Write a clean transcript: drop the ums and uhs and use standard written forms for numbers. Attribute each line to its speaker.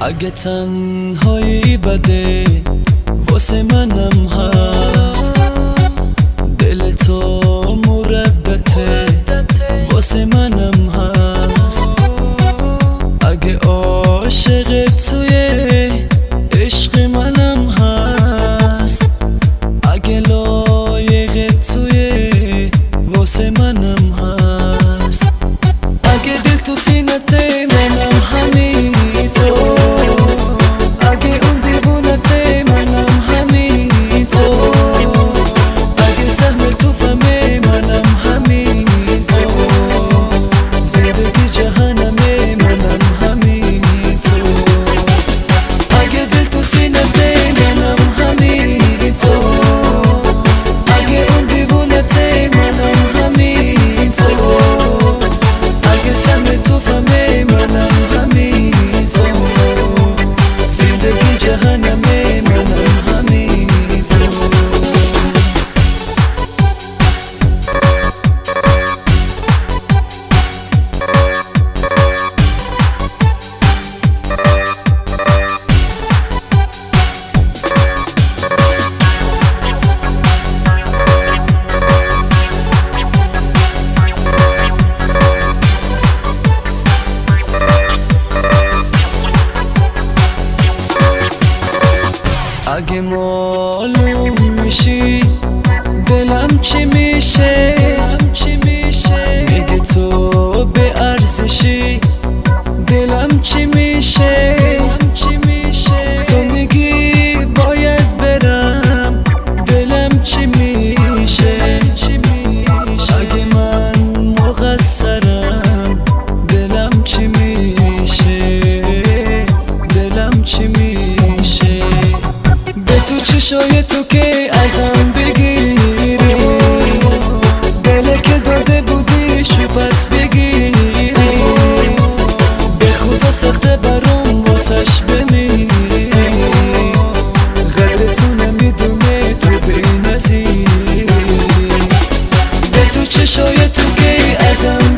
Speaker 1: اگه تنهایی بده واسه منم هست، دل تو مردته واسه منم هست. اگه عاشق توی عشق منم هست، اگه لایق توی واسه منم هست. اگه دل تو سینته منم همین تو، اگه اون دیوونته منم همین تو، اگه سهم تو فهمه منم همین تو، زندگی جهنمه منم همین تو. اگه دل تو سینته منم همین تو، اگه اون دیوونته منم همین تو، اگه سهم تو فهمه منم همین تو، زندگی جهنمه منم همین تو. اگه معلوم میشی دلم چی میشه، میگه تو به ارزشی دلم چی میشه، تو میگی باید برم دلم چی میشه. اگه من مقصرم دلم چی میشه، دلم چی میشه. به تو چشای تو که ازم بگیری، دل که داده بودیشو پس بگیری، به خدا سخته برام واسش بمیری. غیرتو نمیدونه تو بی نظیری، به تو چشای تو که ازم